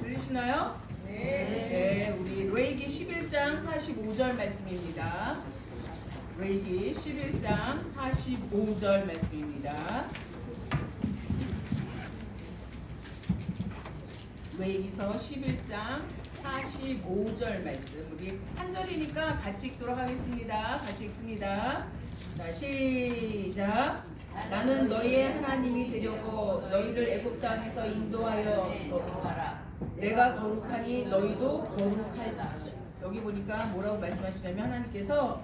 들리시나요? 네. 우리 레위기 11장 45절 말씀입니다. 레위기 11장 45절 말씀입니다. 레위기서 11장 45절 말씀. 우리 한 절이니까 같이 읽도록 하겠습니다. 같이 읽습니다. 자, 시작. 나는 너희의 하나님이 되려고 너희를 애굽 땅에서 인도하여 거룩하라. 내가 거룩하니 너희도 거룩할지. 여기 보니까 뭐라고 말씀하시냐면 하나님께서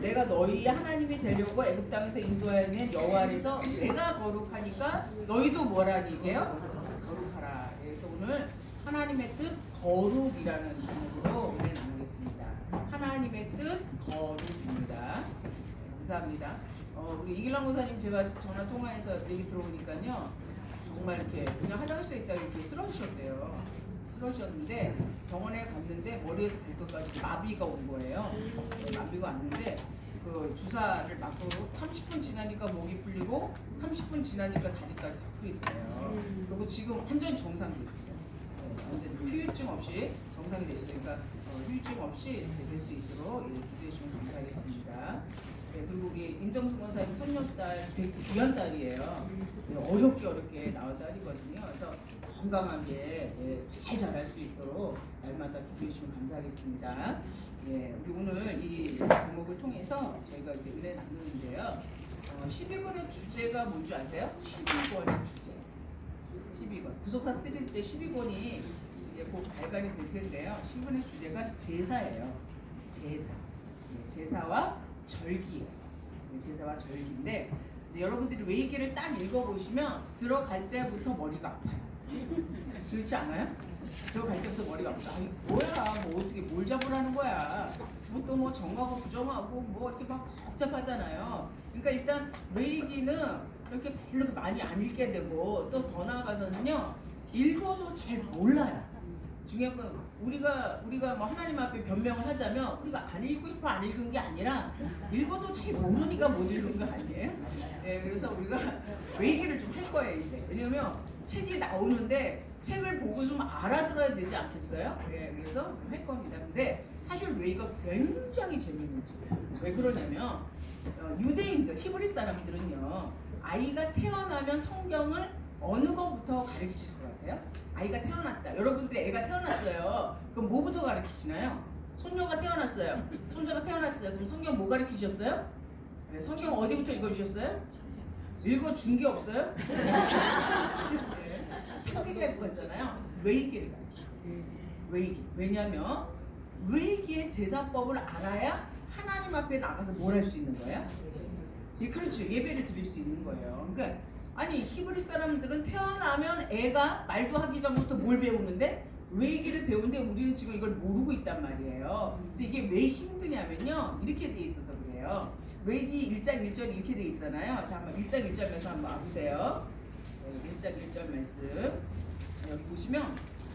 내가 너희 하나님이 되려고 애굽 땅에서 인도하는 여호와 안에서 내가 거룩하니까 너희도 뭐라니 이게요? 거룩하라. 그래서 오늘 하나님의 뜻 거룩이라는 제목으로 은혜 나누겠습니다. 하나님의 뜻 거룩입니다. 감사합니다. 우리 이길랑 목사님 제가 전화 통화해서 얘기 들어보니까요, 정말 이렇게 그냥 화장실에 있다가 이렇게 쓰러지셨대요. 쓰러지셨는데 병원에 갔는데 머리에서 발끝까지 마비가 온 거예요. 마비가 왔는데 그 주사를 맞고 30분 지나니까 목이 풀리고 30분 지나니까 다리까지 다 풀리더래요. 그리고 지금 완전히 정상이 됐어요. 완전히 후유증 없이 정상이 됐어요. 그러니까 후유증 없이 될 수 있도록 기도해 주시면 감사하겠습니다. 네, 그리고 우리 임정수 권사님 손녀딸 되게 귀한 딸이에요. 어렵게 낳은 딸이거든요. 그래서 건강하게 잘 자랄 수 있도록 날마다 기도해 주시면 감사하겠습니다. 예, 우리 오늘 이 제목을 통해서 저희가 이제 은혜 나누는데요. 12권의 주제가 뭔지 아세요? 12권의 주제. 12권. 구속사 시리즈 12권이 이제 곧 발간이 될 텐데요. 12권의 주제가 제사예요. 제사. 제사와 절기예요. 제사와 절기인데 여러분들이 레위기를 딱 읽어보시면 들어갈 때부터 머리가 아파요. 그렇지 않아요? 들어갈 때부터 머리가 아프다. 아니 뭐야, 뭐 어떻게 뭘 잡으라는 거야. 뭐 또 뭐 정하고 부정하고 뭐 이렇게 막 복잡하잖아요. 그러니까 일단 레위기는 이렇게 별로 많이 안 읽게 되고 또 더 나아가서는요, 읽어도 잘 몰라요. 중요한 건 우리가 뭐 하나님 앞에 변명을 하자면 우리가 안 읽고 싶어 안 읽은 게 아니라 읽어도 잘 모르니까 못 읽은 거 아니에요? 네, 그래서 우리가 레위기를 좀 할 거예요 이제. 왜냐면 책이 나오는데 책을 보고 좀 알아들어야 되지 않겠어요? 네, 그래서 좀 할 겁니다. 근데 사실 레위기가 굉장히 재밌는 책이에요. 왜 그러냐면 유대인들, 히브리 사람들은요, 아이가 태어나면 성경을 어느 것부터 가르치실 것 같아요? 아이가 태어났다. 여러분들 애가 태어났어요. 그럼 뭐부터 가르치시나요? 손녀가 태어났어요. 손자가 태어났어요. 그럼 성경 뭐 가르치셨어요? 네, 성경 어디부터 읽어주셨어요? 읽어준 게 없어요? 창세기 할 거잖아요. 레위기를 가르쳐요. 레위기. 왜냐면 레위기의 제사법을 알아야 하나님 앞에 나가서 뭘 할 수 있는 거예요? 예, 그렇죠. 예배를 드릴 수 있는 거예요. 그러니까 아니 히브리 사람들은 태어나면 애가 말도 하기 전부터 뭘 배우는데 레위기를 배우는데 우리는 지금 이걸 모르고 있단 말이에요. 근데 이게 왜 힘드냐면요, 이렇게 돼 있어서 그래요. 레위기 1장 1절이 이렇게 돼 있잖아요. 자, 한번 1장 1절 말씀 한번 와보세요. 1장 1절 말씀 여기 보시면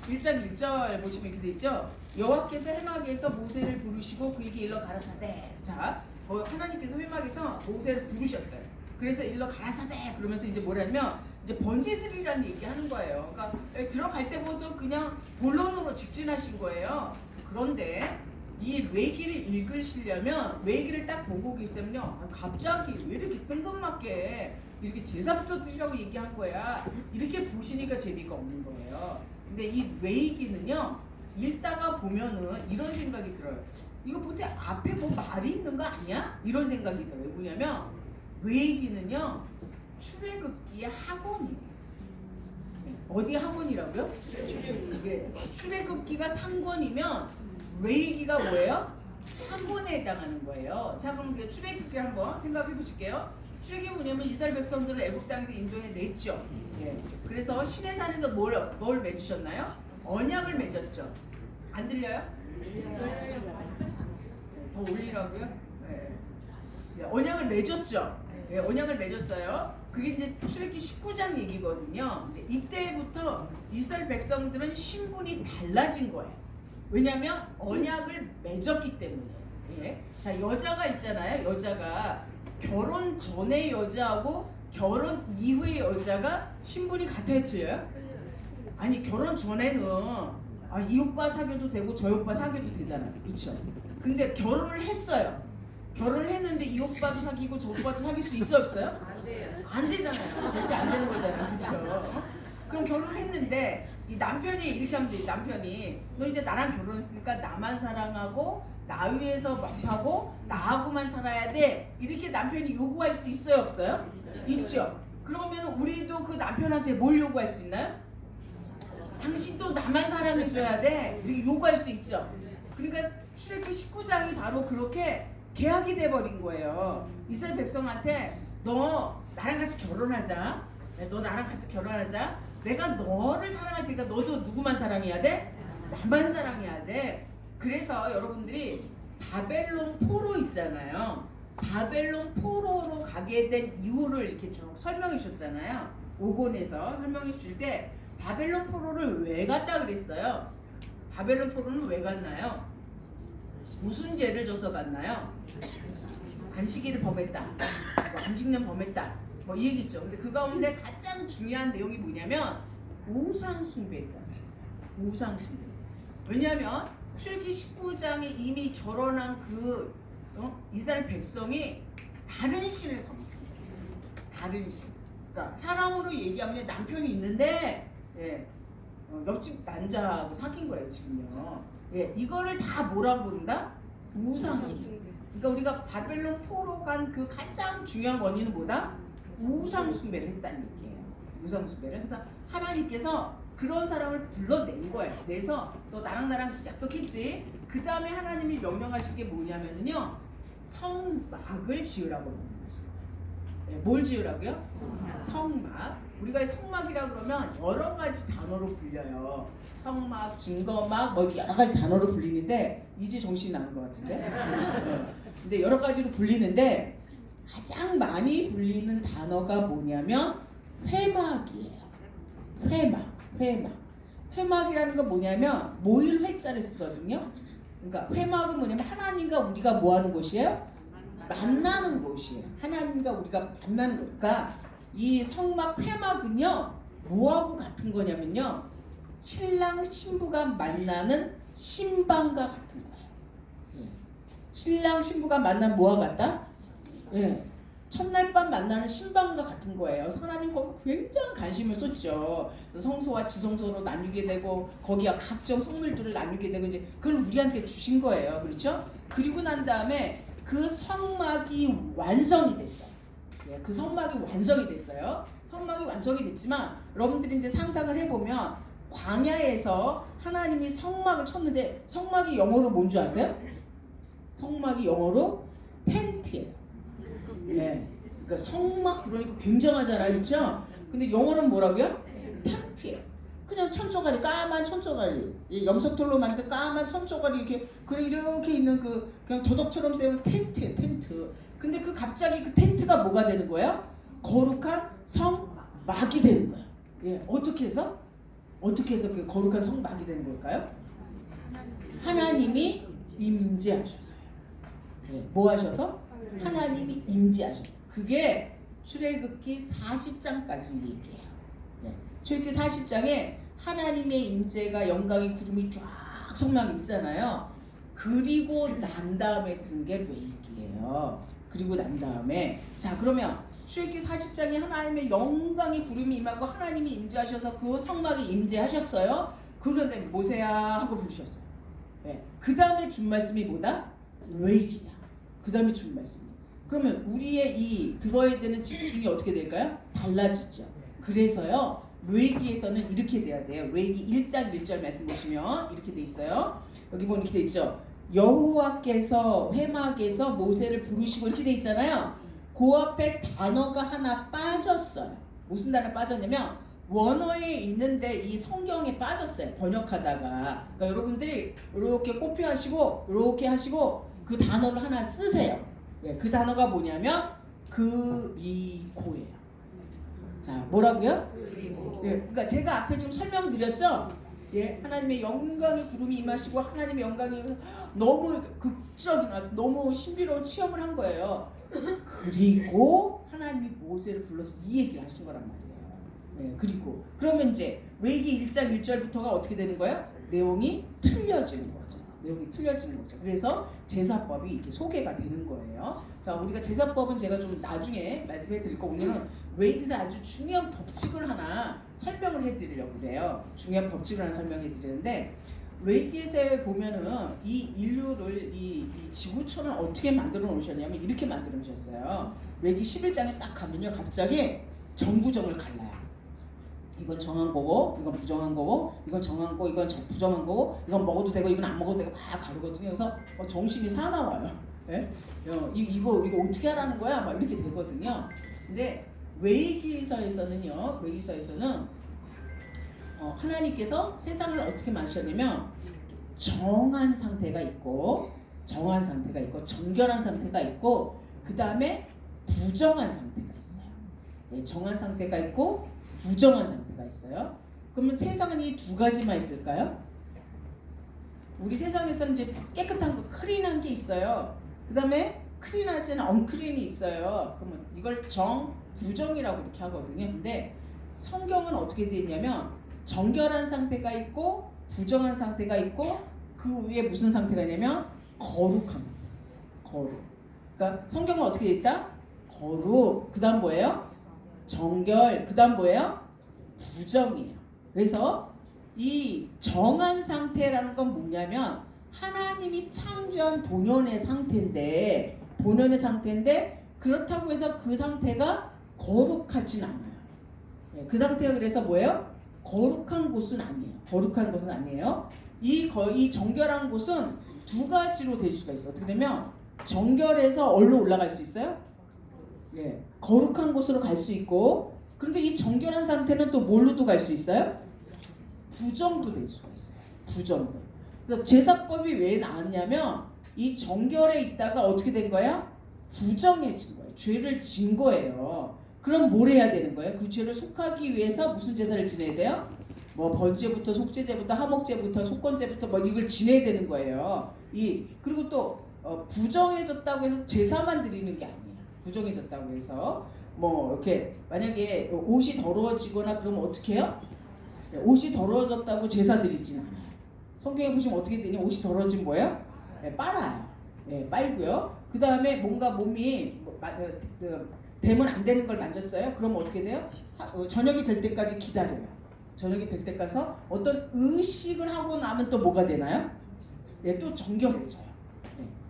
1장 1절 보시면 이렇게 돼 있죠. 여호와께서 회막에서 모세를 부르시고 그에게 일러 가라사대. 자, 하나님께서 회막에서 모세를 부르셨어요. 그래서 일러 가라사대 그러면서 이제 뭐라냐면 이제 번제들이라는 얘기하는 거예요. 그러니까 들어갈 때부터 그냥 본론으로 직진하신 거예요. 그런데 이 레위기를 읽으시려면 레위기를 딱 보고 계시면요, 갑자기 왜 이렇게 뜬금맞게 이렇게 제사부터 드리라고 얘기한 거야, 이렇게 보시니까 재미가 없는 거예요. 근데 이 레위기는요, 읽다가 보면은 이런 생각이 들어요. 이거 보통 앞에 뭐 말이 있는 거 아니야? 이런 생각이 들어요. 뭐냐면 레위기는요, 출애굽기의 학원이에요. 어디 학원이라고요? 출애굽기가 상권이면 레위기가 뭐예요? 학원에 해당하는 거예요. 자, 그럼 출애굽기 한번 생각해 보실게요. 출애굽이 뭐냐면 이스라엘 백성들을 애굽 땅에서 인도해 냈죠. 예. 그래서 시내산에서 뭘 맺으셨나요? 언약을 맺었죠. 안 들려요? 더 올리라고요? 네. 언약을 맺었죠. 네, 언약을 맺었어요. 그게 이제 출애굽기 19장 얘기거든요. 이제 이때부터 이스라엘 백성들은 신분이 달라진 거예요. 왜냐하면 언약을 맺었기 때문에. 예. 자, 여자가 있잖아요. 여자가 결혼 전의 여자하고 결혼 이후의 여자가 신분이 같아요, 틀려요? 아니 결혼 전에는 이 오빠 사귀어도 되고 저 오빠 사귀어도 되잖아요. 그렇죠? 근데 결혼을 했어요. 결혼을 했는데 이 오빠도 사귀고 저 오빠도 사귈 수 있어 없어요? 안 돼요. 안 되잖아요. 절대 안 되는 거잖아요. 그렇죠? 그럼 결혼을 했는데 이 남편이 이렇게 하면 돼. 남편이 너 이제 나랑 결혼했으니까 나만 사랑하고 나 위해서 하고 나하고만 살아야 돼. 이렇게 남편이 요구할 수 있어요 없어요? 있죠. 그러면 우리도 그 남편한테 뭘 요구할 수 있나요? 당신도 나만 사랑해줘야 돼. 이렇게 요구할 수 있죠. 그러니까 출애굽기 19장이 바로 그렇게 계약이 돼버린 거예요. 이스라엘 백성한테 너 나랑 같이 결혼하자. 너 나랑 같이 결혼하자. 내가 너를 사랑할 테니까 너도 누구만 사랑해야 돼? 나만 사랑해야 돼. 그래서 여러분들이 바벨론 포로 있잖아요. 바벨론 포로로 가게 된 이유를 이렇게 쭉 설명해 주셨잖아요. 5권에서 설명해 주실 때 바벨론 포로를 왜 갔다 그랬어요? 바벨론 포로는 왜 갔나요? 무슨 죄를 져서 갔나요? 안식일을 범했다. 안식년 범했다. 뭐 이 얘기죠. 근데 그 가운데 가장 중요한 내용이 뭐냐면 우상 숭배다. 우상 숭배. 왜냐하면 출애굽기 19장에 이미 결혼한 그 이스라엘 백성이 다른 신을 섬깁니다. 다른 신. 그러니까 사람으로 얘기하면 남편이 있는데 옆집 남자하고 사귄 거예요 지금요. 이거를 다 뭐라고 부른다? 우상 숭배. 그러니까 우리가 바벨론 포로 간 그 가장 중요한 원인은 뭐다? 우상 숭배를 했다는 얘기예요. 우상 숭배를. 그래서 하나님께서 그런 사람을 불러낸 거예요. 내서 너 나랑 약속했지. 그 다음에 하나님이 명령하신 게 뭐냐면요, 성막을 지으라고 명령하시죠. 뭘 지으라고요? 성막. 우리가 성막이라 그러면 여러 가지 단어로 불려요. 성막, 증거막, 뭐 이렇게 여러 가지 단어로 불리는데 이제 정신이 나는 것 같은데. 근데 여러 가지로 불리는데 가장 많이 불리는 단어가 뭐냐면 회막이에요. 회막이라는 건 뭐냐면 모일 회자를 쓰거든요. 그러니까 회막은 뭐냐면 하나님과 우리가 뭐 하는 곳이에요? 만나는 곳이에요. 하나님과 우리가 만나는 곳. 그러니까 이 성막 회막은요 뭐하고 같은 거냐면요, 신랑 신부가 만나는 신방과 같은 거예요. 신랑 신부가 만나면 뭐와 같다? 첫날 밤 만나는 신방과 같은 거예요. 하나님 거기 굉장히 관심을 쏟죠. 그래서 성소와 지성소로 나누게 되고 거기와 각종 성물들을 나누게 되고 이제 그걸 우리한테 주신 거예요. 그렇죠? 그리고 난 다음에 그 성막이 완성이 됐어요. 그 성막이 완성이 됐어요. 성막이 완성이 됐지만 여러분들이 이제 상상을 해보면 광야에서 하나님이 성막을 쳤는데 성막이 영어로 뭔 줄 아세요? 성막이 영어로 텐트예요. 그러니까 성막 그러니까 굉장하잖아요, 그렇죠? 근데 영어로는 뭐라고요? 텐트예요. 그냥 천조가리, 까만 천조가리, 염석돌로 만든 까만 천조가리 이렇게 있는 그 그냥 도덕처럼 세운 텐트예요, 텐트. 근데 그 갑자기 그 텐트가 뭐가 되는 거예요? 거룩한 성막이 되는 거예요. 어떻게 해서 그 거룩한 성막이 되는 걸까요? 하나님이 임재하셔서요. 뭐 하셔서? 하나님이 임재하셔서. 그게 출애굽기 40장까지 얘기해요. 출애굽기 40장에 하나님의 임재가 영광의 구름이 쫙 성막에 있잖아요. 그리고 난 다음에 쓴 게 레위기예요. 그리고 난 다음에 자 그러면 출애굽기 40장에 하나님의 영광의 구름이 임하고 하나님이 임재하셔서 그 성막에 임재하셨어요. 그런데 모세야 하고 부르셨어요. 그 다음에 준 말씀이 뭐다? 레위기다. 그 다음에 준 말씀. 그러면 우리의 이 들어야 되는 집중이 어떻게 될까요? 달라지죠. 그래서요 레위기에서는 이렇게 돼야 돼요. 레위기 1장 1절 말씀 보시면 이렇게 돼 있어요. 여기 보면 이렇게 돼 있죠. 여호와께서 회막에서 모세를 부르시고 이렇게 돼 있잖아요. 그 앞에 단어가 하나 빠졌어요. 무슨 단어 빠졌냐면 원어에 있는데 이 성경에 빠졌어요. 번역하다가. 그러니까 여러분들이 이렇게 코피하시고 이렇게 하시고 그 단어를 하나 쓰세요. 그 단어가 뭐냐면 그리고예요. 자, 뭐라고요? 그러니까 제가 앞에 좀 설명드렸죠. 하나님의 영광의 구름이 임하시고 하나님의 영광이 너무 극적인 너무 신비로운 체험을 한 거예요. 그리고 하나님이 모세를 불러서 이 얘기를 하신 거란 말이에요. 그리고 그러면 이제 레위기 1장 1절부터가 어떻게 되는 거예요? 내용이 틀려지는 거죠. 내용이 틀려지는 거죠. 그래서 제사법이 이렇게 소개가 되는 거예요. 자, 우리가 제사법은 제가 좀 나중에 말씀해 드릴 거고, 오늘은 레위기에서 아주 중요한 법칙을 하나 설명을 해드리려고 그래요. 중요한 법칙을 하나 설명해 드리는데, 레위기에서 보면은 이 인류를 이 지구촌을 어떻게 만들어 놓으셨냐면 이렇게 만들어 놓으셨어요. 레위기 11장에 딱 가면요, 갑자기 정부정을 갈라요. 이건 정한 거고, 이건 부정한 거고, 이건 정한 거, 이건 부정한 거고, 이건 먹어도 되고, 이건 안 먹어도 되고 막 가르거든요. 그래서 정신이 사나워요. 예? 이거 어떻게 하라는 거야? 막 이렇게 되거든요. 근데 레위기서에서는요, 하나님께서 세상을 어떻게 만드셨냐면 정한 상태가 있고, 정결한 상태가 있고, 그 다음에 부정한 상태가 있어요. 정한 상태가 있고 부정한 상태가 있어요. 그러면 세상은 이 두 가지만 있을까요? 우리 세상에서는 이제 깨끗한 거, 클린한 게 있어요. 그 다음에 클린하지는 언클린이 있어요. 그러면 이걸 부정이라고 이렇게 하거든요. 근데 성경은 어떻게 되어 있냐면 정결한 상태가 있고 부정한 상태가 있고, 그 위에 무슨 상태가 있냐면 거룩한 상태가 있어요. 거룩. 그러니까 성경은 어떻게 되어 있다? 거룩. 그 다음 뭐예요? 정결. 그 다음 뭐예요? 부정이에요. 그래서 이 정한 상태라는 건 뭐냐면 하나님이 창조한 본연의 상태인데 그렇다고 해서 그 상태가 거룩하진 않아요. 그 상태가 그래서 뭐예요? 거룩한 곳은 아니에요. 이 정결한 곳은 두 가지로 될 수가 있어요. 어떻게 되면 정결해서 얼로 올라갈 수 있어요? 거룩한 곳으로 갈 수 있고, 그런데 이 정결한 상태는 또 뭘로도 갈 수 있어요? 부정도 될 수가 있어요. 부정도. 그래서 제사법이 왜 나왔냐면 이 정결에 있다가 어떻게 된 거야? 부정해진 거예요. 죄를 진 거예요. 그럼 뭘 해야 되는 거예요? 그 죄를 속하기 위해서 무슨 제사를 지내야 돼요? 뭐 번제부터 속죄제부터 하목제부터 속건제부터 뭐 이걸 지내야 되는 거예요. 그리고 또 부정해졌다고 해서 제사만 드리는 게 아니에요. 부정해졌다고 해서 뭐 이렇게 만약에 옷이 더러워지거나 그러면 어떻게 해요? 옷이 더러워졌다고 제사 드리진 않아요. 성경에 보시면 어떻게 되냐? 옷이 더러워진 뭐예요? 빨아요. 빨고요. 그 다음에 뭔가 몸이 되면 안 되는 걸 만졌어요. 그러면 어떻게 돼요? 저녁이 될 때까지 기다려요. 저녁이 될 때까지 어떤 의식을 하고 나면 또 뭐가 되나요? 또 정결해져요.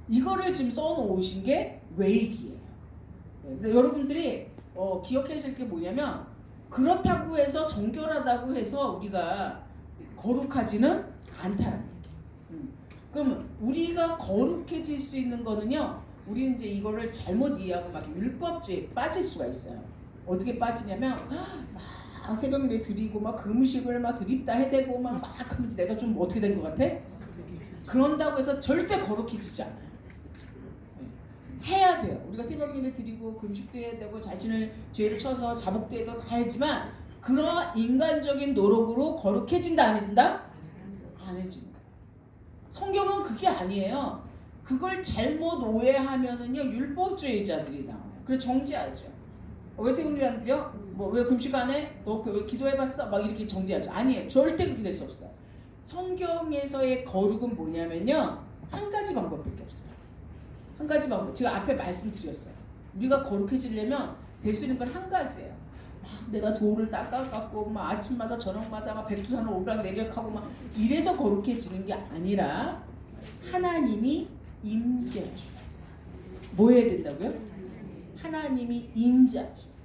이거를 지금 써놓으신 게 레위기예요. 여러분들이 기억하실 게 뭐냐면 그렇다고 해서 정결하다고 해서 우리가 거룩하지는 않다는 얘기예요. 그러면 우리가 거룩해질 수 있는 거는요, 우리는 이제 이거를 잘못 이해하고 막 율법주의에 빠질 수가 있어요. 어떻게 빠지냐면 막 새벽 예배 드리고 막 금식을 막 드립다 해대고 막 하면 내가 좀 어떻게 된 것 같아? 그런다고 해서 절대 거룩해지지 않아요. 해야 돼요. 우리가 새벽 예배 드리고 금식도 해야 되고 자신을 죄를 쳐서 자복도 해도 다 하지만 그런 인간적인 노력으로 거룩해진다 안 해진다? 안 해진다. 성경은 그게 아니에요. 그걸 잘못 오해하면은요 율법주의자들이 나와요. 그래서 정죄하죠. 왜 새벽 예배 안 드려? 뭐 왜 금식 안 해? 너 왜 기도해봤어? 막 이렇게 정죄하죠. 아니에요. 절대 그렇게 될 수 없어요. 성경에서의 거룩은 뭐냐면요 한 가지 방법밖에 없어요. 한 가지 방법. 제가 앞에 말씀드렸어요. 우리가 거룩해지려면 될 수 있는 건 한 가지예요. 막 내가 돌을 닦아갖고 막 아침마다 저녁마다 막 백두산을 오르락내리락하고 막 이래서 거룩해지는 게 아니라 하나님이 임재하셔요. 뭐 해야 된다고요? 하나님이 임재하셔요.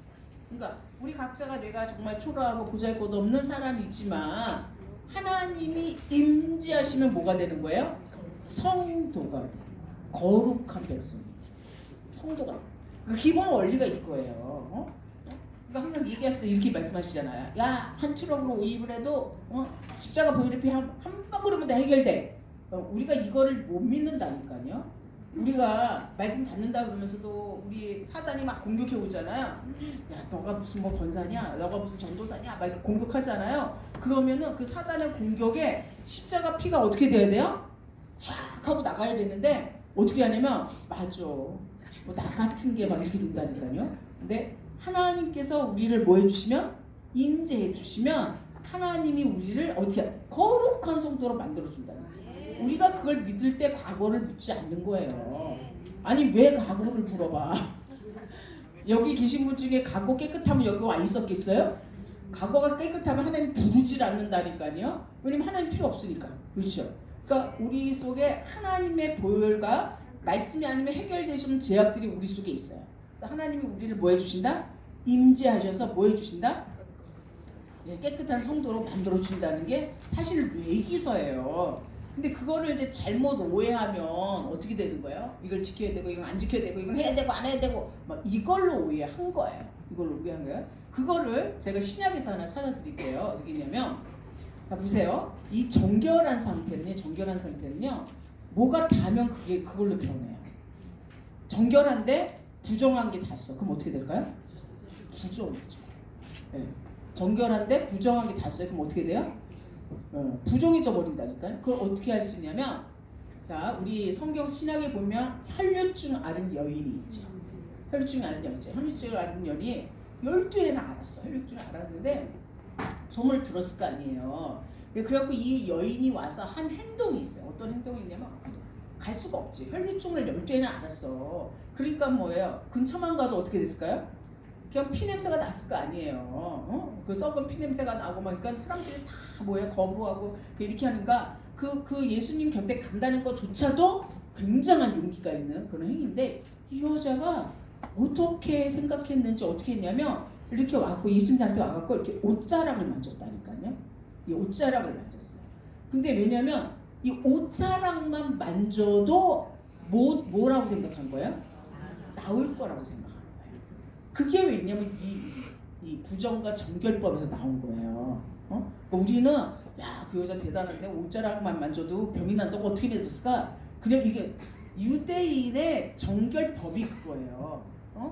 그러니까 우리 각자가 내가 정말 초라하고 보잘것없는 사람이지만 하나님이 임재하시면 뭐가 되는 거예요? 성도가 돼요. 거룩한 백성이 성도가 그 기본 원리가 이거예요. 그러니까 항상 얘기할 때 이렇게 말씀하시잖아요. 야, 한 트럭으로 오입을 해도 십자가 보혈의 피 한 방울이면 다 해결돼. 우리가 이거를 못 믿는다니까요. 우리가 말씀 받는다 그러면서도 우리 사단이 막 공격해 오잖아요. 야, 너가 무슨 뭐 권사냐, 너가 무슨 전도사냐, 막 이렇게 공격하잖아요. 그러면은 그 사단의 공격에 십자가 피가 어떻게 돼야 돼요? 쫙 하고 나가야 되는데 어떻게 하냐면 맞아. 뭐 나 같은 게 막 이렇게 된다니까요. 근데 하나님께서 우리를 뭐 해주시면 임재해 주시면 하나님이 우리를 어떻게 거룩한 성도로 만들어 준다는 거예요. 우리가 그걸 믿을 때 과거를 묻지 않는 거예요. 아니 왜 과거를 물어봐? 여기 계신 분 중에 과거 깨끗하면 여기 와 있었겠어요? 과거가 깨끗하면 하나님 부르질 않는다니까요. 왜냐면 하나님 필요 없으니까. 그렇죠? 그러니까 우리 속에 하나님의 보혈과 말씀이 아니면 해결되시는 제약들이 우리 속에 있어요. 그래서 하나님이 우리를 뭐 해주신다? 임재하셔서 뭐 해주신다? 예, 깨끗한 성도로 만들어 주신다는 게 사실 외기서예요. 근데 그거를 이제 잘못 오해하면 어떻게 되는 거예요? 이걸 지켜야 되고 이건 안 지켜야 되고 이건 해야 되고 안 해야 되고 막 이걸로 오해한 거예요. 이걸로 오해한 거예요. 그거를 제가 신약에서 하나 찾아드릴게요. 어떻게 있냐면 자 보세요. 이 정결한 상태는요. 뭐가 닿으면 그게 그걸로 변해요. 정결한데 부정한 게 닿았어. 그럼 어떻게 될까요? 부정이죠. 네. 정결한데 부정한 게 닿았어요. 그럼 어떻게 돼요? 부정해져 버린다니까요. 그걸 어떻게 할 수 있냐면 자 우리 성경 신약에 보면 혈류증 앓은 여인이 있죠. 혈류증 앓은 여인 있죠. 혈류증 앓은 여인이 12회나 앓았어. 혈류증을 앓았는데 소문을 들었을 거 아니에요. 그래갖고 이 여인이 와서 한 행동이 있어요. 어떤 행동이 있냐면 갈 수가 없지. 혈류증을 12회나 앓았어. 그러니까 뭐예요? 근처만 가도 어떻게 됐을까요? 그냥 피냄새가 났을 거 아니에요. 그 썩은 피냄새가 나고 막 그러니까 사람들이 다 뭐예요? 거부하고 이렇게 하니까 그 예수님 곁에 간다는 것조차도 굉장한 용기가 있는 그런 행위인데 이 여자가 어떻게 생각했는지 어떻게 했냐면 이렇게 와갖고 예수님한테 와갖고 이렇게 옷자락을 만졌다니까요. 이 옷자락을 만졌어요. 근데 왜냐면 이 옷자락만 만져도 뭐라고 생각한 거예요? 나올 거라고 생각한 거예요. 그게 왜냐면 이 부정과 정결법에서 나온 거예요. 우리는 야, 그 여자 대단한데 옷자락만 만져도 병이 난다고 어떻게 맺었을까? 그냥 이게 유대인의 정결법이 그거예요.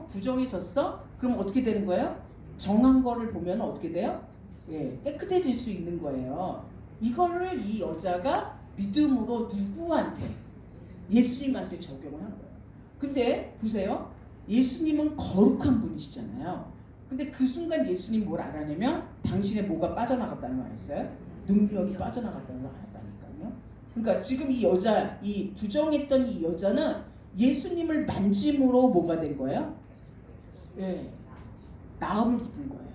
부정해졌어? 그럼 어떻게 되는 거예요? 정한 거를 보면 어떻게 돼요? 예, 깨끗해질 수 있는 거예요. 이거를 이 여자가 믿음으로 누구한테? 예수님한테 적용을 한 거예요. 근데 보세요. 예수님은 거룩한 분이시잖아요. 근데 그 순간 예수님 뭘 알아내면 당신의 뭐가 빠져나갔다는 말 했어요? 능력이 빠져나갔다는 걸 알았다니까요. 그러니까 지금 이 여자, 이 부정했던 이 여자는 예수님을 만짐으로 뭐가 된 거예요? 예, 나음을 입은 거예요.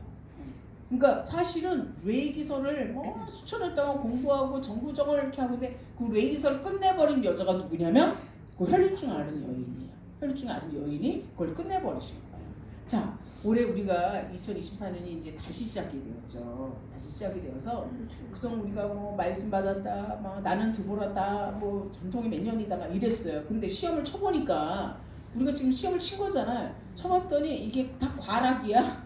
그러니까 사실은 레위기서를 수천년 동안 공부하고 정부정을 이렇게 하는데 그 레위기서를 끝내버린 여자가 누구냐면 그 혈류증 앓은 여인이에요. 혈류증 앓은 여인이 그걸 끝내버리신 거예요. 자, 올해 우리가 2024년이 이제 다시 시작이 되었죠. 다시 시작이 되어서 그동안 우리가 뭐 말씀 받았다, 막 나는 드보라다, 뭐 전통이 몇 년이다 막 이랬어요. 근데 시험을 쳐보니까 우리가 지금 시험을 친 거잖아요. 쳐봤더니 이게 다 과락이야.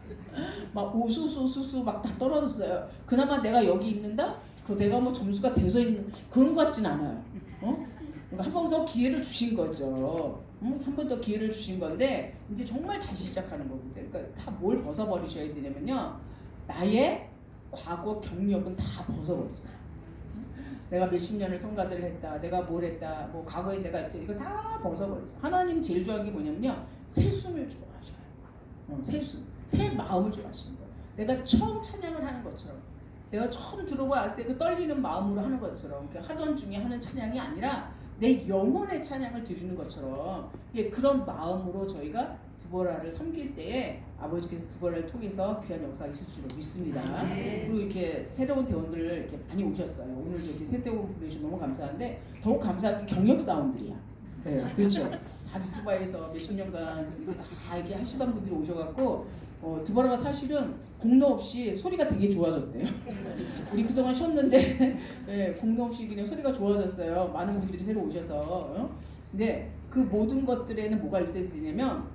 막 우수수수수 막 다 떨어졌어요. 그나마 내가 여기 있는다? 그 내가 뭐 점수가 돼서 있는 그런 것 같진 않아요. 그러니까 한 번 더 기회를 주신 거죠. 한 번 더 기회를 주신 건데 이제 정말 다시 시작하는 거거든요. 그러니까 다 뭘 벗어버리셔야 되냐면요. 나의 과거 경력은 다 벗어버리세요. 내가 몇십 년을 성가대를 했다. 내가 뭘 했다. 뭐 과거에 내가 했다. 이거 다 벗어버리세요. 하나님 제일 좋아하는 게 뭐냐면요. 새 숨을 좋아하셔요. 새 숨. 새 마음을 좋아하시는 거예요. 내가 처음 찬양을 하는 것처럼 내가 처음 들어봤을 때 그 떨리는 마음으로 하는 것처럼 하던 중에 하는 찬양이 아니라 내 영혼의 찬양을 드리는 것처럼 그런 마음으로 저희가 드보라를 섬길 때에 아버지께서 드보라를 통해서 귀한 역사가 있을 줄로 믿습니다. 그리고 이렇게 새로운 대원들 이렇게 많이 오셨어요. 오늘도 이렇게 새 대원 부르셔서 너무 감사한데 더욱 감사한 게 경력 사원들이야. 네, 그렇죠. 다비스바에서 몇십 년간 이거 다 이렇게 하시던 분들이 오셔갖고 드보라가 사실은 공로 없이 소리가 되게 좋아졌대요. 우리 그동안 쉬었는데 네, 공로 없이 그냥 소리가 좋아졌어요. 많은 분들이 새로 오셔서. 근데 그 모든 것들에는 뭐가 있어야 되냐면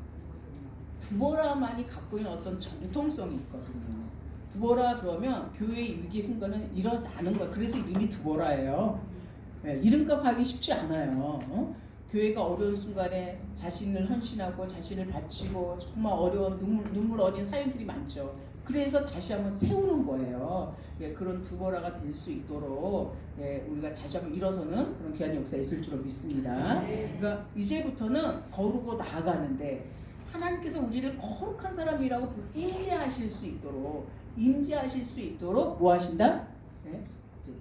드보라만이 갖고 있는 어떤 정통성이 있거든요. 드보라 그러면 교회의 위기의 순간은 일어나는 거예요. 그래서 이름이 드보라예요. 네, 이름값 하기 쉽지 않아요. 교회가 어려운 순간에 자신을 헌신하고 자신을 바치고 정말 어려운 눈물 어린 사연들이 많죠. 그래서 다시 한번 세우는 거예요. 그런 드보라가 될 수 있도록 우리가 다시 한번 일어서는 그런 귀한 역사가 있을 줄로 믿습니다. 그러니까 이제부터는 거르고 나아가는데 하나님께서 우리를 거룩한 사람이라고 인지하실 수 있도록 임재하실 수 있도록 뭐 하신다? 네?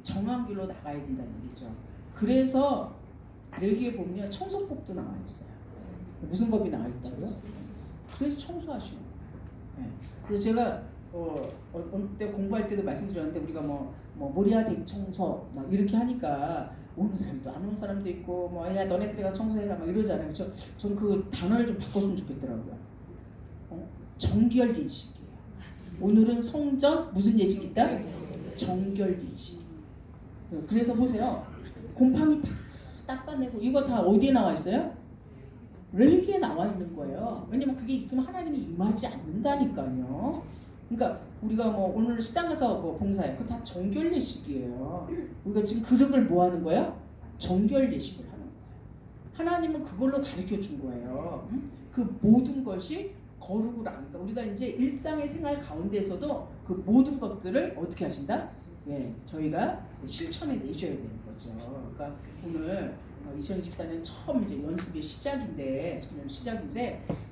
정한 길로 나가야 된다는 얘기죠. 그래서 여기에 보면 청소법도 나와 있어요. 무슨 법이 나와 있다고요? 그래서 청소하시는 거예요. 네. 그래서 제가 어느 때 공부할 때도 말씀드렸는데 우리가 뭐 모리아 대청소 막 이렇게 하니까 오는 사람도 안 오는 사람도 있고 뭐 야 너네들이 가서 청소해라 막 이러잖아요. 전 그 단어를 좀 바꿨으면 좋겠더라고요. 정결 예식이에요. 오늘은 성전 무슨 예식이 있다? 정결 예식. 그래서 보세요. 곰팡이 다 닦아내고 이거 다 어디에 나와 있어요? 레위기에 나와 있는 거예요. 왜냐면 그게 있으면 하나님이 임하지 않는다니까요. 그러니까 우리가 뭐 오늘 식당 가서 뭐 봉사해, 그거 다 정결 예식이에요. 우리가 지금 그릇을 뭐 하는 거예요? 정결 예식을 하는 거예요. 하나님은 그걸로 가르쳐 준 거예요. 그 모든 것이 거룩을 우리가 이제 일상의 생활 가운데서도 그 모든 것들을 어떻게 하신다? 네, 저희가 실천해 내셔야 되는 거죠. 그러니까 오늘 2024년 처음 이제 연습의 시작인데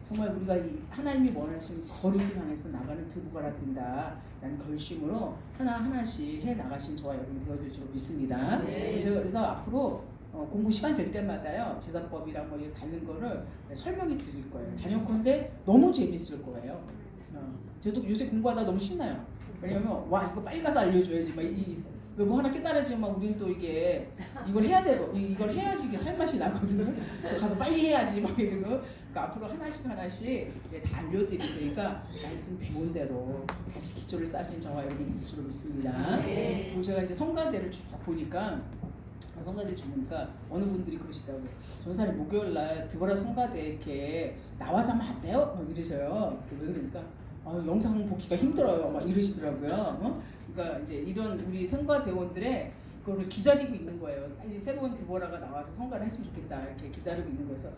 정말 우리가 이 하나님이 원하시는 거룩을 향해서 나가는 두부가라 된다라는 결심으로 하나하나씩 해 나가신 저와 여러분이 되어줄 줄 믿습니다. 네. 제가 그래서 앞으로 공부 시간 될 때마다요 제사법이랑 뭐 이렇게 다른 거를 설명해 드릴 거예요. 단연컨대 너무 재밌을 거예요. 저도 요새 공부하다 너무 신나요. 왜냐면 와 이거 빨리 가서 알려줘야지 막 뭐 하나 깨달아지면 우리는 또 이게 이걸 해야 되고 이걸 해야지 이게 살맛이 나거든요. 그래서 가서 빨리 해야지 막 이러고 그러니까 앞으로 하나씩 다 알려드릴 테니까 말씀 배운 대로 다시 기초를 쌓으신 저와 여러분이 될 줄로 믿습니다. 그리고 제가 이제 성가대를 쭉 보니까 성가대 주니까 어느 분들이 그러시더라고요. 전사님 목요일 날 드보라 성가대 이렇게 나와서 하면 안 돼요? 막 이러셔요. 그래서 왜 그러니까 영상 보기가 힘들어요. 막 이러시더라고요. 그러니까 이제 이런 우리 성가대원들의 그거를 기다리고 있는 거예요. 이제 새로운 드보라가 나와서 성가를 했으면 좋겠다 이렇게 기다리고 있는 거여서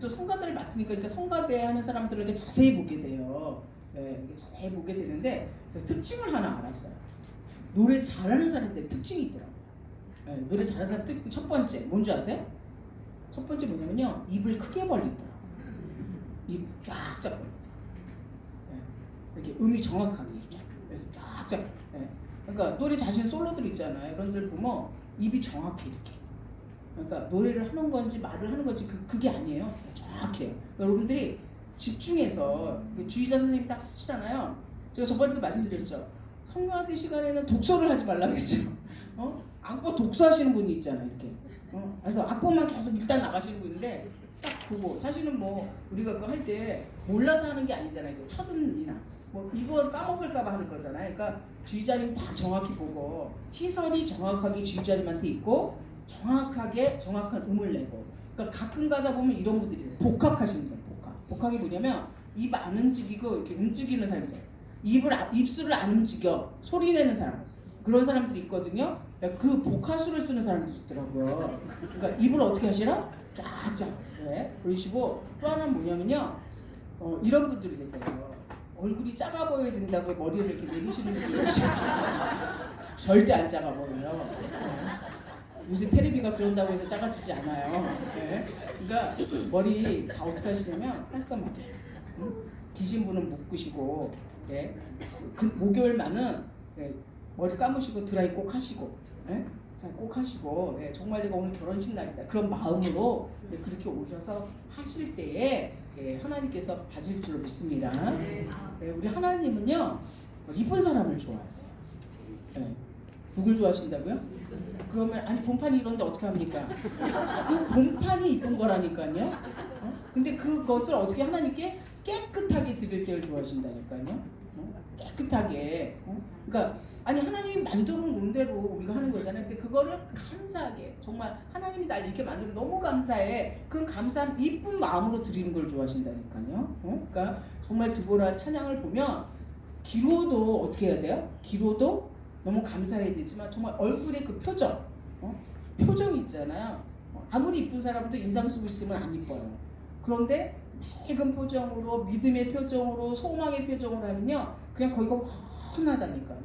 또 성가대를 맡으니까 그러니까 성가대 하는 사람들을 이렇게 자세히 보게 돼요. 네, 이렇게 자세히 보게 되는데 특징을 하나 알았어요. 노래 잘하는 사람들의 특징이 있더라고요. 네, 노래 잘하는 사람 특징 첫 번째 뭔지 아세요? 첫 번째 뭐냐면요 입을 크게 벌리더라고요. 입 쫙쫙 벌리더라고요. 네, 이렇게 음이 정확하게 쫙쫙. 네. 그러니까 노래 자신 솔로들 있잖아요. 그런 들 보면 입이 정확해 이렇게. 그러니까 노래를 하는 건지 말을 하는 건지 그게 아니에요. 정확해요. 여러분들이 집중해서 주의자 선생님이 딱 쓰시잖아요. 제가 저번에도 말씀드렸죠. 성가대 시간에는 독서를 하지 말라고 했죠. 악보 독서하시는 분이 있잖아요. 이렇게. 그래서 악보만 계속 일단 나가시는 분인데 딱 보고 사실은 뭐 우리가 그거 할 때 몰라서 하는 게 아니잖아요. 그 첫음이나 뭐 이걸 까먹을까봐 하는 거잖아요. 그러니까 주의자님 다 정확히 보고 시선이 정확하게 주의자님한테 있고 정확한 음을 내고 그러니까 가끔 가다 보면 이런 분들이 있어요. 복학하시는 분들 복학이 뭐냐면 입 안 움직이고 이렇게 움직이는 사람이잖아요. 입술을 안 움직여 소리 내는 사람 그런 사람들이 있거든요. 그 복화술을 쓰는 사람들이 있더라고요. 그러니까 입을 어떻게 하시나? 쫙쫙 네. 그러시고 또 하나는 뭐냐면요 이런 분들이 계세요. 얼굴이 작아 보여야 된다고 머리를 이렇게 내리시는 분들이 계시죠. 절대 안 작아 보여요. 요새 테레비가 그런다고 해서 작아지지 않아요. 네. 그러니까 머리 다 어떻게 하시냐면 깔끔하게 기신 분은 묶으시고 네. 그 목요일만은 네. 머리 감으시고 드라이 꼭 하시고 네? 꼭 하시고 네. 정말 내가 오늘 결혼식 날이다 그런 마음으로 네. 그렇게 오셔서 하실 때에 네. 하나님께서 봐줄 줄로 믿습니다. 네. 우리 하나님은요 이쁜 사람을 좋아하세요. 네. 누굴 좋아하신다고요? 그러면 아니 본판이 이런데 어떻게 합니까? 그 본판이 이쁜 거라니까요. 근데 그것을 어떻게 하나님께 깨끗하게 드릴 때를 좋아하신다니까요. 깨끗하게. 그러니까 아니 하나님이 만들어 놓은 대로 우리가 하는 거잖아요. 근데 그거를 감사하게 정말 하나님이 날 이렇게 만들어 너무 감사해. 그런 감사한 이쁜 마음으로 드리는 걸 좋아하신다니까요. 그러니까 정말 드보라 찬양을 보면 기로도 어떻게 해야 돼요? 기로도 너무 감사해야 되지만 정말 얼굴의 그 표정이 있잖아요. 아무리 이쁜 사람도 인상 쓰고 있으면 안 이뻐요. 그런데 밝은 표정으로 믿음의 표정으로 소망의 표정으로 하면요 그냥 거기가 훤하다니까요.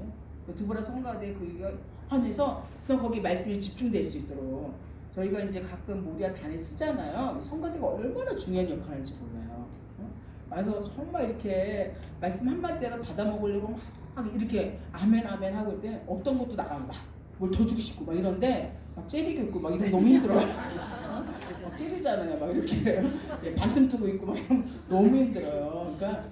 드보라 성가대 그가 훤해서 그냥 거기 말씀이 집중될 수 있도록 저희가 이제 가끔 모리아 단에 쓰잖아요. 성가대가 얼마나 중요한 역할을 하는지 몰라요. 그래서 정말 이렇게 말씀 한마디라도 받아 먹으려고 이렇게 아멘 아멘 하고 있때 없던 것도 나가고 막 뭘 더 주고 싶고 막 이런데 막 째리고 있고 막 이런 너무 힘들어요. 막 째리잖아요. 막 이렇게 반틈 뜨고 있고 막 이러면 너무 힘들어요. 그러니까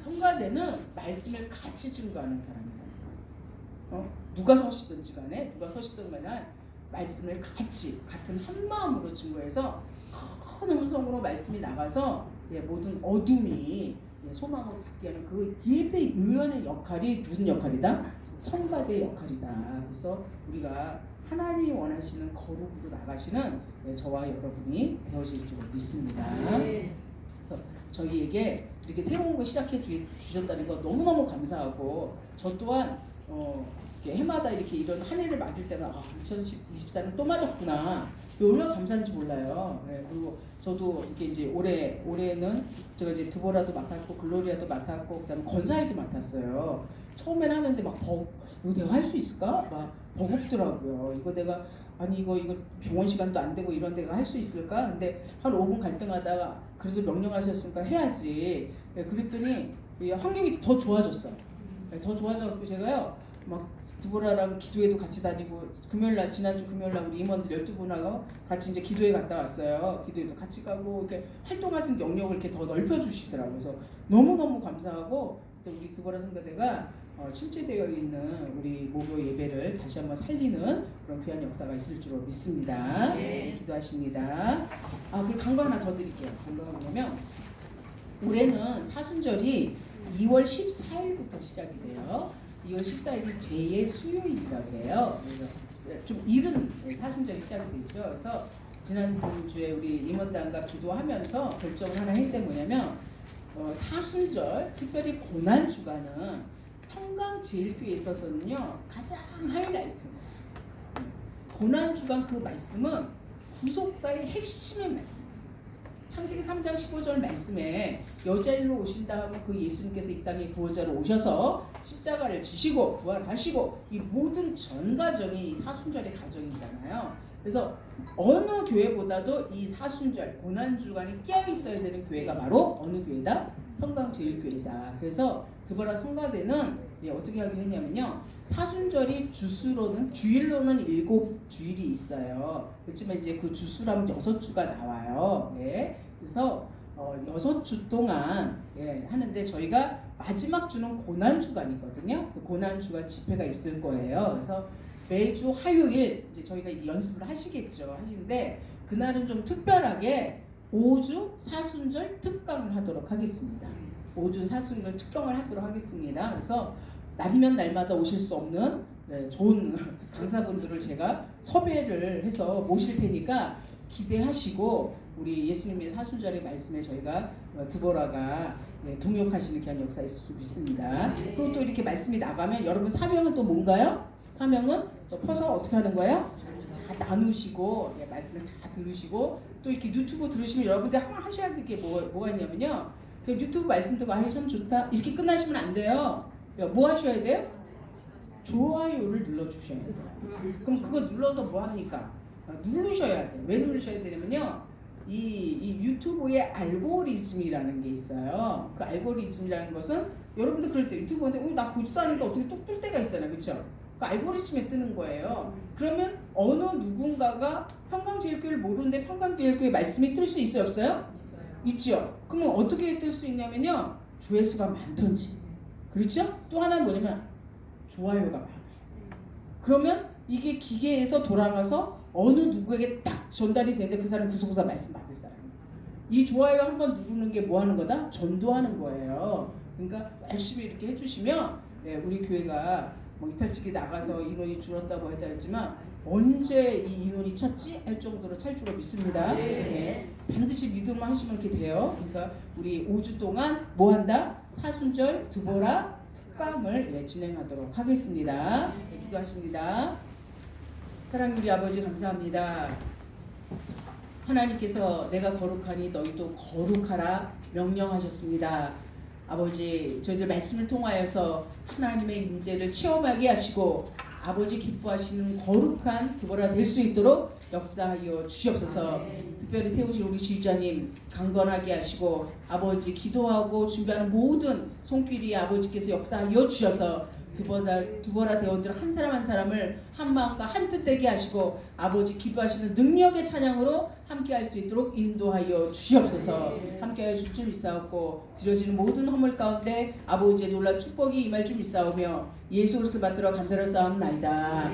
성가대는 말씀을 같이 증거하는 사람이라니까. 누가 서시든지 간에 누가 서시든 간에 말씀을 같은 한 마음으로 증거해서 큰 음성으로 말씀이 나가서 모든 어둠이 소망으로 받게 하는 그 예배 의원의 역할이 무슨 역할이다? 성가대의 역할이다. 그래서 우리가 하나님이 원하시는 거룩으로 나가시는 저와 여러분이 되어질 줄 믿습니다. 그래서 저희에게 이렇게 새로운 거 시작해 주셨다는 거 너무너무 감사하고 저 또한 이렇게 해마다 이렇게 이런 한 해를 맞을 때마다 2024년 또 맞았구나. 얼마나 감사한지 몰라요. 그리고 저도 이렇게 이제 올해는 제가 이제 드보라도 맡았고 글로리아도 맡았고 그다음에 권사회도 맡았어요. 처음엔 하는데 막 이거 내가 할 수 있을까? 막 버겁더라고요. 이거 내가 이거 병원 시간도 안 되고 이런 데가 할 수 있을까? 근데 한 5분 갈등하다가 그래도 명령하셨으니까 해야지. 그랬더니 환경이 더 좋아졌어요. 더 좋아져갖고 제가요 막 드보라랑 기도회도 같이 다니고 금요일날 지난주 금요일날 우리 임원들 12분하고 같이 이제 기도회 갔다 왔어요. 기도회도 같이 가고 이렇게 활동할 수 있는 영역을 이렇게 더 넓혀주시더라고요. 그래서 너무너무 감사하고 우리 드보라 성가대가 침체되어 있는 우리 목요 예배를 다시 한번 살리는 그런 귀한 역사가 있을 줄로 믿습니다. 기도하십니다. 그리고 간거 하나 더 드릴게요. 간거가 뭐냐면 올해는 사순절이 2월 14일부터 시작이 돼요. 2월 14일이 제2의 수요일이라고 해요. 그래서 좀 이른 사순절이 시작이 되죠. 그래서 지난주에 우리 임원단과 기도하면서 결정을 하나 했던 게 뭐냐면 사순절, 특별히 고난주간은 평강제일교회에 있어서는요 가장 하이라이트입니다. 고난주간 그 말씀은 구속사의 핵심의 말씀입니다. 창세기 3장 15절 말씀에 여자일로 오신다 하면 그 예수님께서 이 땅에 구원자로 오셔서 십자가를 지시고 부활하시고 이 모든 전 과정이 이 사순절의 과정이잖아요. 그래서 어느 교회보다도 이 사순절 고난주간이 깨어있어야 되는 교회가 바로 어느 교회다? 평강제일교회다. 그래서 드보라 성가대는 어떻게 하기로 했냐면요 사순절이 주일로는 7주일이 있어요. 그렇지만 이제 그 주수라면 6주가 나와요. 그래서 6주 동안 하는데 저희가 마지막 주는 고난주간이거든요. 그래서 고난주간 집회가 있을 거예요. 그래서 매주 화요일 이제 저희가 연습을 하시는데 그날은 좀 특별하게 5주 사순절 특강을 하도록 하겠습니다. 5주 사순절 특강을 하도록 하겠습니다. 그래서 날이면 날마다 오실 수 없는 좋은 강사분들을 제가 섭외를 해서 모실 테니까 기대하시고 우리 예수님의 사순절의 말씀에 저희가 드보라가 동역하시는 귀한 역사 있을 줄 믿습니다. 그리고 또 이렇게 말씀이 나가면 여러분 사명은 또 뭔가요? 사명은 또 퍼서 어떻게 하는 거예요? 다 나누시고 말씀을 다 들으시고 또 이렇게 유튜브 들으시면 여러분들 한번 하셔야 될 게 뭐가 있냐면요. 그 유튜브 말씀 듣고 참 좋다 이렇게 끝나시면 안 돼요. 뭐 하셔야 돼요? 좋아요를 눌러주셔야 돼요. 그럼 그거 눌러서 뭐 합니까? 누르셔야 돼요. 왜 누르셔야 되냐면요. 이 유튜브의 알고리즘이라는 게 있어요. 그 알고리즘이라는 것은 여러분들 그럴 때 유튜브 보는데 나 보지도 않는데 어떻게 뚝 뜰 때가 있잖아요. 그렇죠? 그 알고리즘에 뜨는 거예요. 그러면 어느 누군가가 평강제일교회를 모르는데 평강제일교회 말씀이 뜰 수 있어요? 없어요? 있죠. 그러면 어떻게 뜰 수 있냐면요. 조회수가 많던지. 그렇죠? 또 하나는 뭐냐면 좋아요가 많아요. 그러면 이게 기계에서 돌아가서 어느 누구에게 딱 전달이 되는데 그 사람 구속사 말씀 받을 사람이에요. 이 좋아요 한번 누르는 게 뭐 하는 거다? 전도하는 거예요. 그러니까 열심히 이렇게 해주시면 우리 교회가 뭐 이탈치기 나가서 인원이 줄었다고 했다 했지만 언제 이 인원이 찼지? 할 정도로 찰 줄로 믿습니다. 반드시 믿음만 하시면 이렇게 돼요. 그러니까 우리 5주 동안 뭐 한다? 사순절 드보라 특강을 진행하도록 하겠습니다. 기도하십니다. 사랑하는 우리 아버지 감사합니다. 하나님께서 내가 거룩하니 너희도 거룩하라 명령하셨습니다. 아버지 저희들 말씀을 통하여서 하나님의 임재를 체험하게 하시고 아버지 기뻐하시는 거룩한 드보라 될 수 있도록 역사하여 주시옵소서. 특별히 세우실 우리 지휘자님 강건하게 하시고 아버지 기도하고 준비하는 모든 손길이 아버지께서 역사하여 주셔서 두보라 대원들 한 사람 한 사람을 한 마음과 한 뜻 되게 하시고 아버지 기도하시는 능력의 찬양으로 함께할 수 있도록 인도하여 주시옵소서. 함께하여 줄 줄 믿사옵고 드려지는 모든 허물 가운데 아버지의 놀라운 축복이 임할 줄 믿사오며 예수 그리스도 받들어 감사를 쌓옵나이다.